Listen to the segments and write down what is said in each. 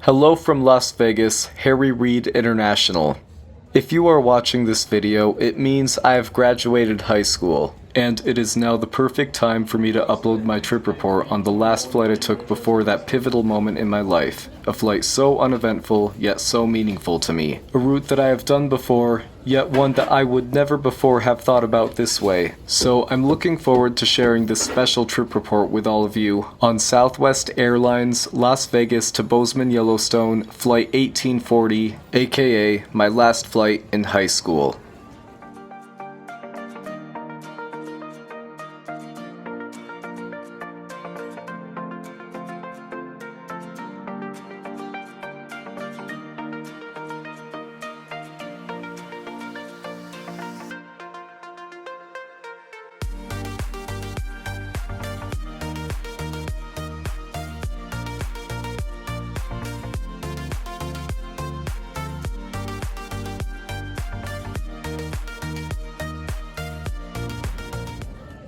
Hello from Las Vegas, Harry Reid International. If you are watching this video, it means I have graduated high school, and it is now the perfect time for me to upload my trip report on the last flight I took before that pivotal moment in my life. A flight so uneventful, yet so meaningful to me. A route that I have done before, yet one that I would never before have thought about this way. So I'm looking forward to sharing this special trip report with all of you on Southwest Airlines, Las Vegas to Bozeman Yellowstone, Flight 1840, aka my last flight in high school.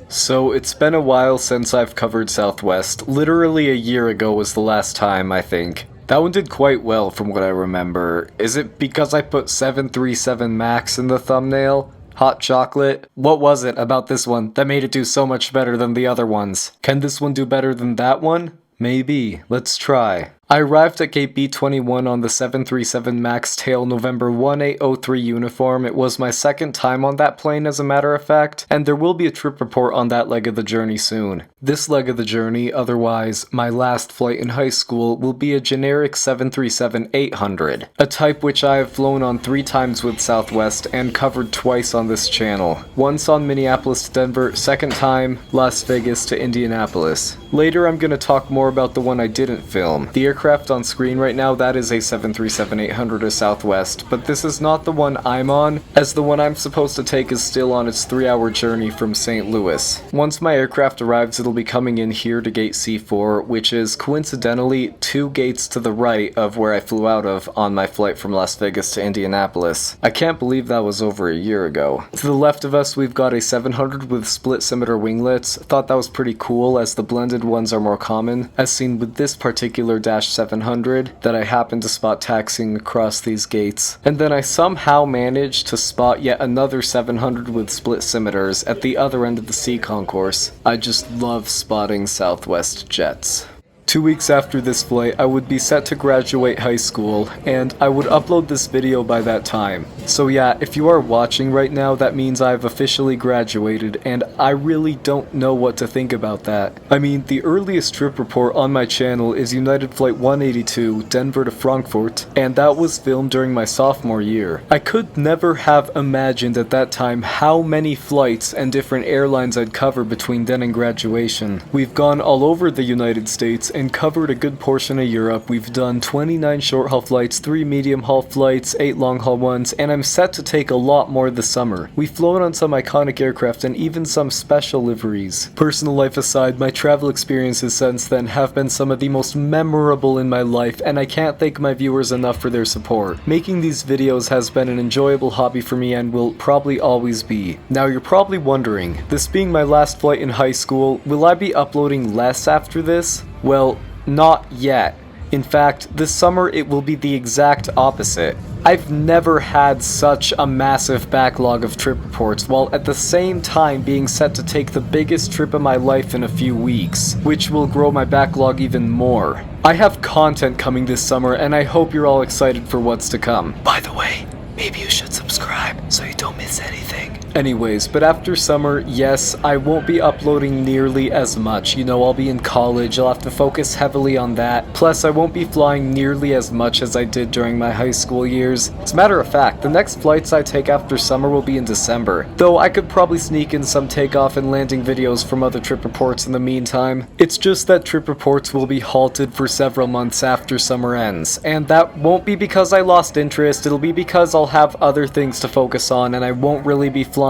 So it's been a while since I've covered Southwest. Literally a year ago was the last time, I think. That one did quite well from what I remember. Is it because I put 737 MAX in the thumbnail? Hot chocolate? What was it about this one that made it do so much better than the other ones? Can this one do better than that one? Maybe. Let's try. I arrived at gate B21 on the 737 MAX tail November 1803 uniform. It was my second time on that plane as a matter of fact, and there will be a trip report on that leg of the journey soon. This leg of the journey, otherwise my last flight in high school, will be a generic 737-800, a type which I have flown on 3 times with Southwest and covered twice on this channel. Once on Minneapolis to Denver, second time Las Vegas to Indianapolis. Later I'm going to talk more about the one I didn't film. The aircraft on screen right now, that is a 737-800 of Southwest, but this is not the one I'm on, as the one I'm supposed to take is still on its 3-hour journey from St. Louis. Once my aircraft arrives, it'll be coming in here to gate C4, which is coincidentally 2 gates to the right of where I flew out of on my flight from Las Vegas to Indianapolis. I can't believe that was over a year ago. To the left of us, we've got a 700 with Split-Scimitar winglets. Thought that was pretty cool, as the blended ones are more common, as seen with this particular Dash 700 that I happened to spot taxiing across these gates. And then I somehow managed to spot yet another 700 with Split-Scimitars at the other end of the C concourse. I just love spotting Southwest jets. 2 weeks after this flight, I would be set to graduate high school, and I would upload this video by that time. So yeah, if you are watching right now, that means I've officially graduated, and I really don't know what to think about that. I mean, the earliest trip report on my channel is United Flight 182, Denver to Frankfurt, and that was filmed during my sophomore year. I could never have imagined at that time how many flights and different airlines I'd cover between then and graduation. We've gone all over the United States and covered a good portion of Europe. We've done 29 short-haul flights, 3 medium-haul flights, 8 long-haul ones, and I'm set to take a lot more this summer. We've flown on some iconic aircraft and even some special liveries. Personal life aside, my travel experiences since then have been some of the most memorable in my life, and I can't thank my viewers enough for their support. Making these videos has been an enjoyable hobby for me and will probably always be. Now you're probably wondering, this being my last flight in high school, will I be uploading less after this? Well, not yet. In fact, this summer it will be the exact opposite. I've never had such a massive backlog of trip reports, while at the same time being set to take the biggest trip of my life in a few weeks, which will grow my backlog even more. I have content coming this summer, and I hope you're all excited for what's to come. By the way, maybe you should subscribe so you don't miss anything. Anyways, but after summer, yes, I won't be uploading nearly as much. You know, I'll be in college, I'll have to focus heavily on that. Plus, I won't be flying nearly as much as I did during my high school years. As a matter of fact, the next flights I take after summer will be in December, though I could probably sneak in some takeoff and landing videos from other trip reports in the meantime. It's just that trip reports will be halted for several months after summer ends, and that won't be because I lost interest, it'll be because I'll have other things to focus on and I won't really be flying.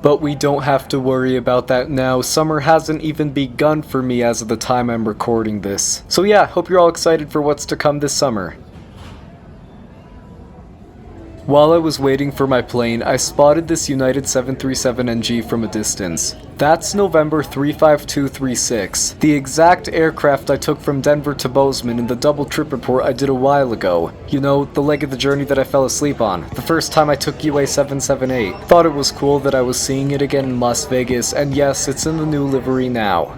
But we don't have to worry about that now. Summer hasn't even begun for me as of the time I'm recording this. So yeah, hope you're all excited for what's to come this summer. While I was waiting for my plane, I spotted this United 737NG from a distance. That's November 35236, the exact aircraft I took from Denver to Bozeman in the double trip report I did a while ago. You know, the leg of the journey that I fell asleep on, the first time I took UA 778. Thought it was cool that I was seeing it again in Las Vegas, and yes, it's in the new livery now.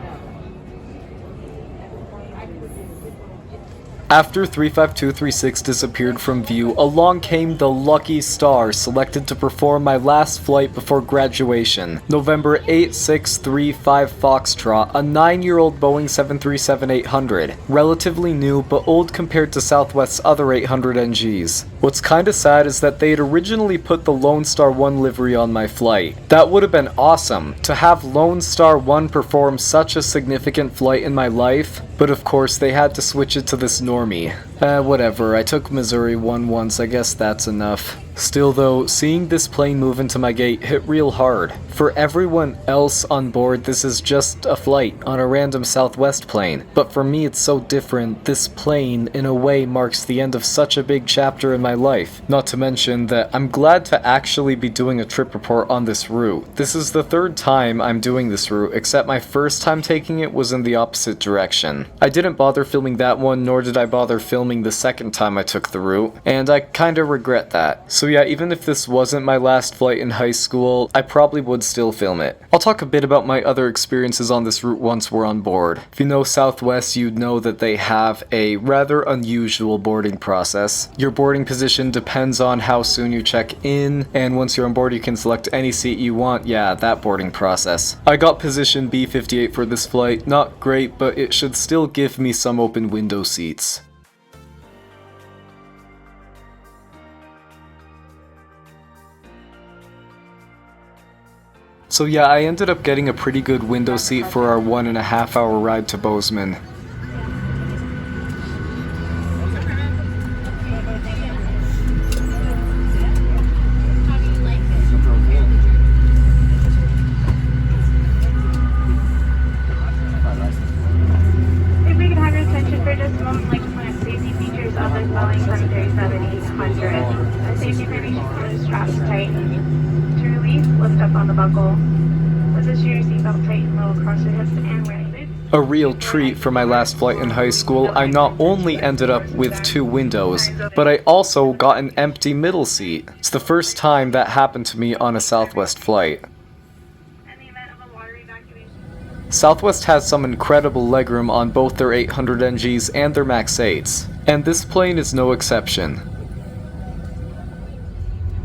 After 35236 disappeared from view, along came the lucky star selected to perform my last flight before graduation. November 8635 Foxtrot, a 9-year-old Boeing 737-800. Relatively new, but old compared to Southwest's other 800 NGs. What's kinda sad is that they'd originally put the Lone Star 1 livery on my flight. That would have been awesome, to have Lone Star 1 perform such a significant flight in my life, but of course they had to switch it to this normie. Whatever, I took Missouri 1 once, I guess that's enough. Still though, seeing this plane move into my gate hit real hard. For everyone else on board, this is just a flight on a random Southwest plane. But for me it's so different. This plane, in a way, marks the end of such a big chapter in my life. Not to mention that I'm glad to actually be doing a trip report on this route. This is the third time I'm doing this route, except my first time taking it was in the opposite direction. I didn't bother filming that one, nor did I bother filming the second time I took the route, and I kinda regret that. So yeah, even if this wasn't my last flight in high school, I probably would still film it. I'll talk a bit about my other experiences on this route once we're on board. If you know Southwest, you'd know that they have a rather unusual boarding process. Your boarding position depends on how soon you check in, and once you're on board you can select any seat you want. Yeah, that boarding process. I got position B58 for this flight. Not great, but it should still give me some open window seats. So yeah, I ended up getting a pretty good window seat for our 1.5 hour ride to Bozeman. If we could have your attention for just a moment, I'd like to point out safety features of this Boeing 737-800. The safety information for the straps tighten. To release, lift up on the buckle. Position your seatbelt tight and low across your hips and wearing boots. A real treat for my last flight in high school, I not only ended up with 2 windows, but I also got an empty middle seat. It's the first time that happened to me on a Southwest flight. In the event of a water evacuation. Southwest has some incredible legroom on both their 800 NGs and their MAX 8s, and this plane is no exception.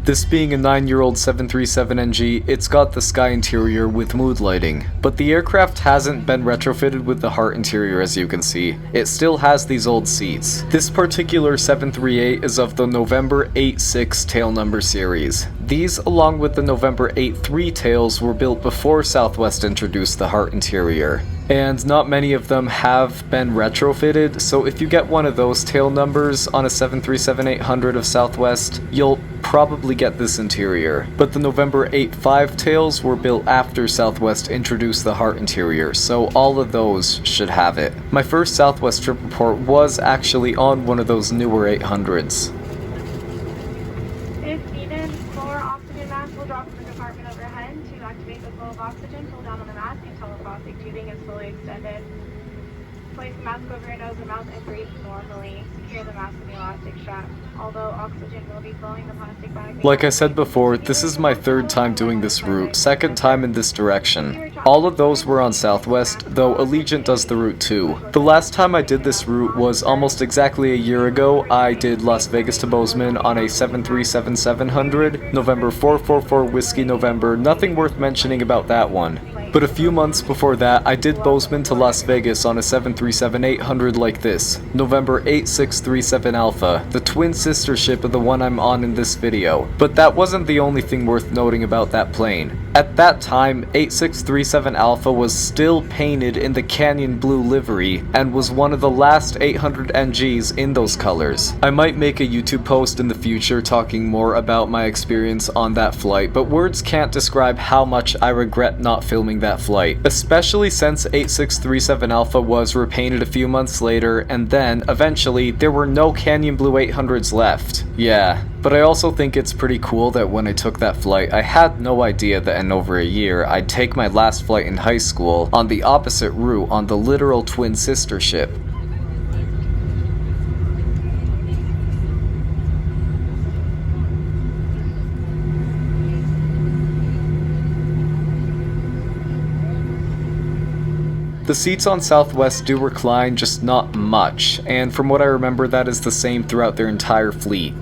This being a 9-year-old 737NG, it's got the sky interior with mood lighting, but the aircraft hasn't been retrofitted with the heart interior as you can see. It still has these old seats. This particular 738 is of the November 86 tail number series. These, along with the November 83 tails, were built before Southwest introduced the heart interior. And not many of them have been retrofitted, so if you get one of those tail numbers on a 737-800 of Southwest, you'll probably get this interior. But the November 85 tails were built after Southwest introduced the heart interior, so all of those should have it. My first Southwest trip report was actually on one of those newer 800s. If needed, lower oxygen mask will drop from the compartment overhead. To activate the flow of oxygen, pull down on the mask until the plastic tubing is fully extended. Place the mask over your nose and mouth and breathe normally. Secure the mask with the elastic strap. Although oxygen will be flowing, the plastic bag... Like I said before, this is my 3rd time doing this route, 2nd time in this direction. All of those were on Southwest, though Allegiant does the route too. The last time I did this route was almost exactly a year ago. I did Las Vegas to Bozeman on a 737-700, November 444 Whiskey November, nothing worth mentioning about that one. But a few months before that, I did Bozeman to Las Vegas on a 737-800 like this, November 8637 Alpha, the twin sister ship of the one I'm on in this video. But that wasn't the only thing worth noting about that plane. At that time, 8637 Alpha was still painted in the Canyon Blue livery, and was one of the last 800 NGs in those colors. I might make a YouTube post in the future talking more about my experience on that flight, but words can't describe how much I regret not filming that flight, especially since 8637 Alpha was repainted a few months later, and then, eventually, there were no Canyon Blue 800s left. Yeah, But I also think it's pretty cool that when I took that flight, I had no idea that in over a year, I'd take my last flight in high school on the opposite route on the literal twin sister ship. The seats on Southwest do recline, just not much, and from what I remember that is the same throughout their entire fleet.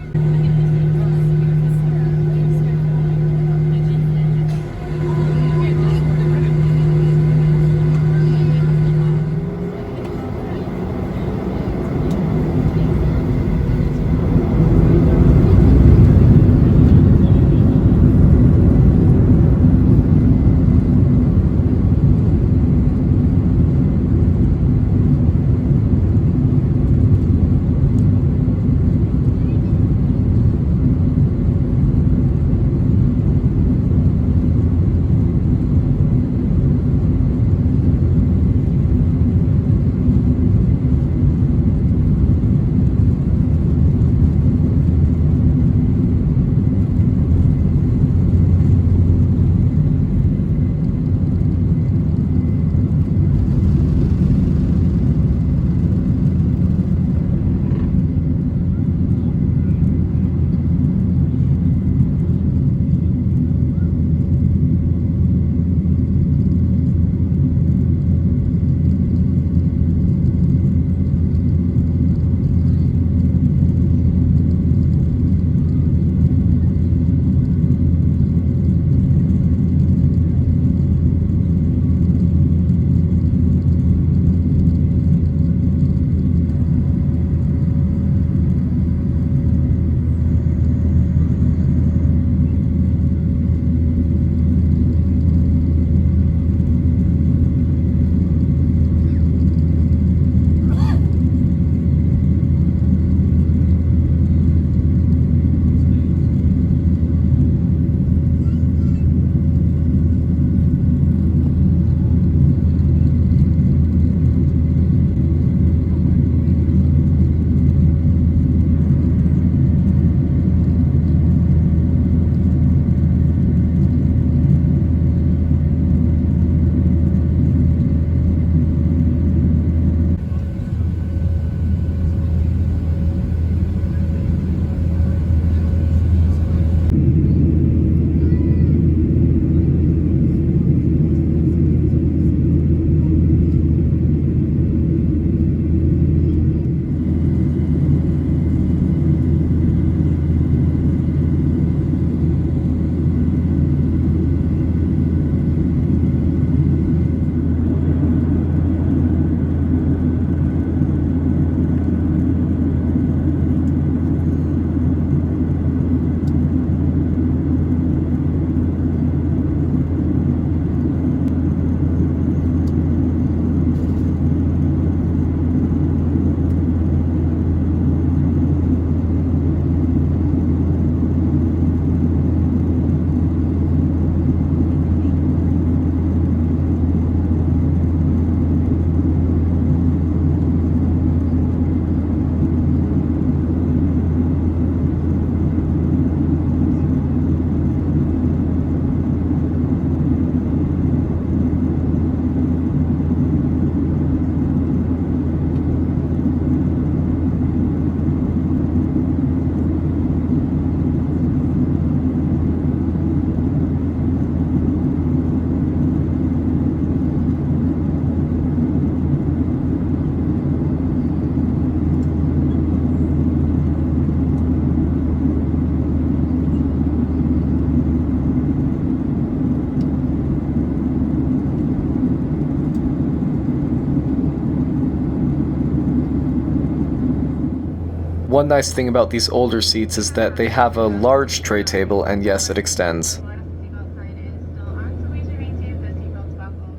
One nice thing about these older seats is that they have a large tray table, and yes, it extends.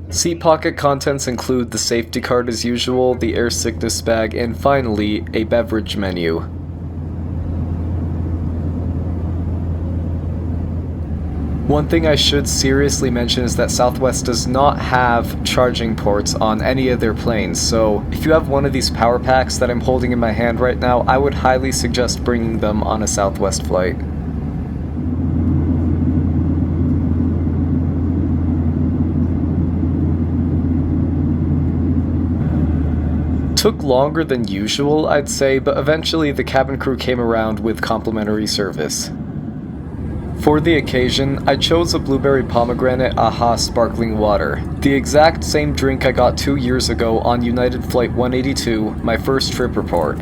Seat pocket contents include the safety card as usual, the air sickness bag, and finally, a beverage menu. One thing I should seriously mention is that Southwest does not have charging ports on any of their planes, so if you have one of these power packs that I'm holding in my hand right now, I would highly suggest bringing them on a Southwest flight. Took longer than usual, I'd say, but eventually the cabin crew came around with complimentary service. For the occasion, I chose a blueberry pomegranate AHA sparkling water, the exact same drink I got 2 years ago on United Flight 182, my first trip report.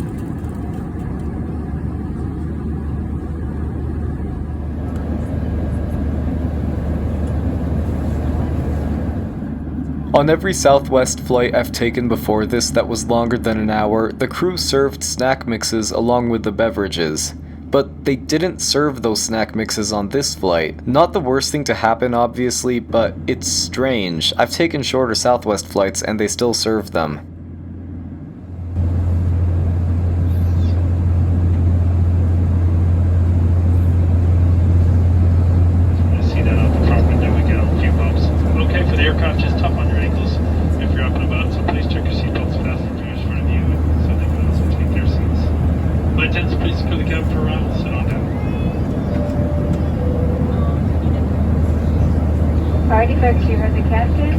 On every Southwest flight I've taken before this that was longer than an hour, the crew served snack mixes along with the beverages. But they didn't serve those snack mixes on this flight. Not the worst thing to happen, obviously, but it's strange. I've taken shorter Southwest flights and they still serve them. See that out the cockpit, there we go, a few bumps. Okay, for the aircraft, just tough on your ankles. If you're up and about, so please check your seatbelts, fasten doors in front of you, so they can also take their seats. Flight attendants, please secure the cabin for arrival. Sit on down. Alrighty folks, you heard the captain.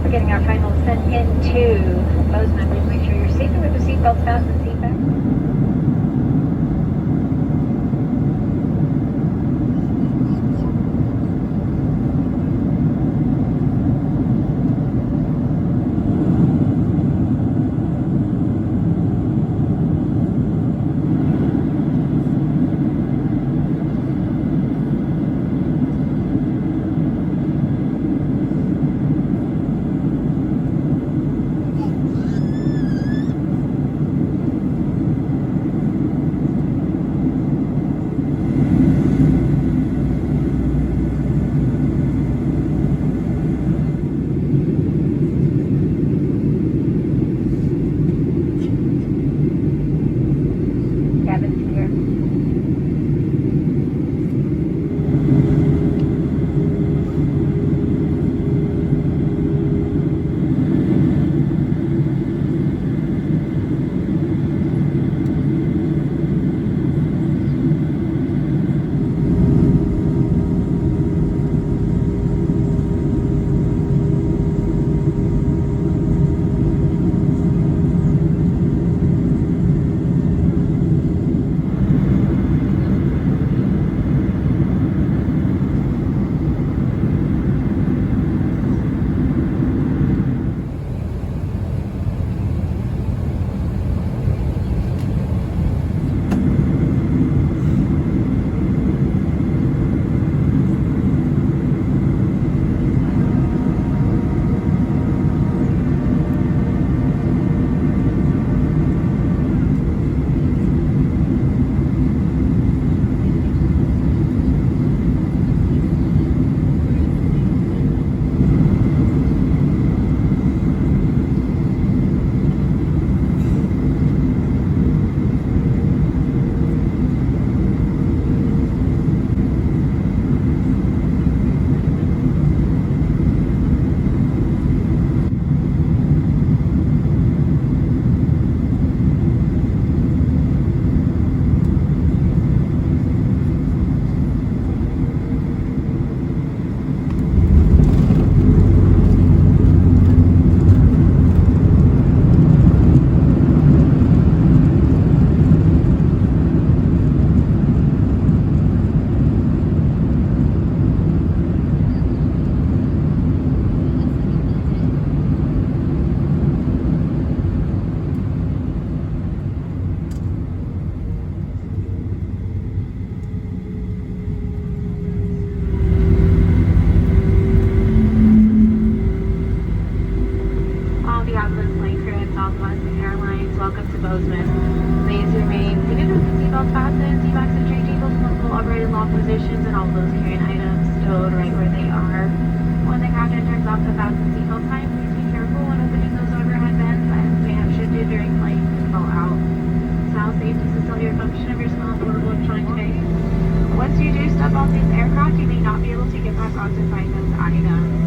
We're getting our final descent into Bozeman. Please make sure you're seated with the seatbelts fastened, seat back. Southwest Airlines, welcome to Bozeman. Please remain seated with the seatbelts fastened, seat backs and tray tables in the full upright and locked positions, and all those carrying items stowed right where they are. When the captain turns off the fasten seatbelt sign, please be careful when opening those overhead vents as may have shifted during flight and fall out. Sound safety is still your function of your small portable electronic device. Once you do stop about this aircraft, you may not be able to get back onto flight nose Ida.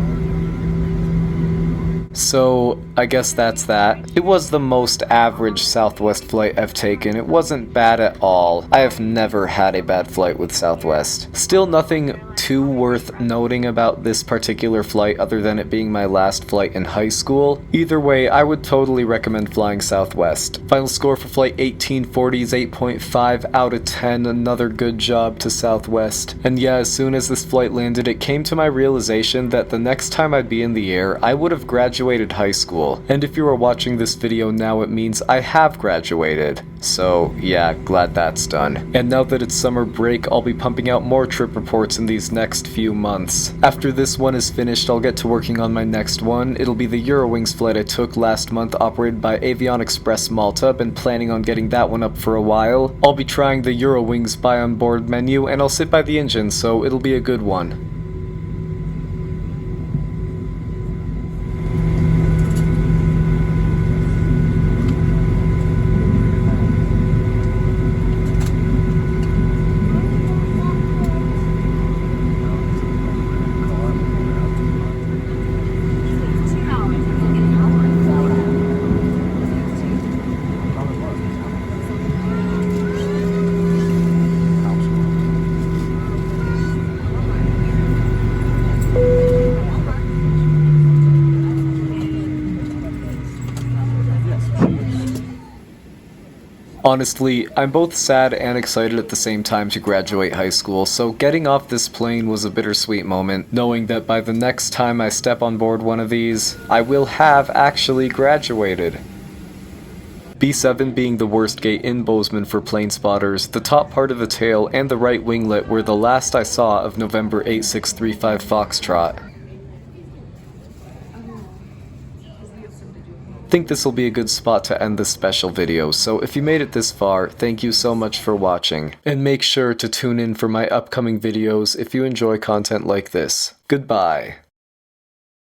So, I guess that's that. It was the most average Southwest flight I've taken. It wasn't bad at all. I have never had a bad flight with Southwest. Still nothing too worth noting about this particular flight other than it being my last flight in high school. Either way, I would totally recommend flying Southwest. Final score for flight 1840 is 8.5 out of 10. Another good job to Southwest. And yeah, as soon as this flight landed, it came to my realization that the next time I'd be in the air, I would have graduated high school. And if you are watching this video now, it means I have graduated. So yeah, glad that's done. And now that it's summer break, I'll be pumping out more trip reports in these next few months. After this one is finished, I'll get to working on my next one. It'll be the Eurowings flight I took last month, operated by Avion Express Malta. Been planning on getting that one up for a while. I'll be trying the Eurowings buy on board menu, and I'll sit by the engine, so it'll be a good one. Honestly, I'm both sad and excited at the same time to graduate high school, so getting off this plane was a bittersweet moment, knowing that by the next time I step on board one of these, I will have actually graduated. B7 being the worst gate in Bozeman for plane spotters, the top part of the tail and the right winglet were the last I saw of November 8635 Foxtrot. I think this will be a good spot to end this special video, so if you made it this far, thank you so much for watching, and make sure to tune in for my upcoming videos if you enjoy content like this. Goodbye.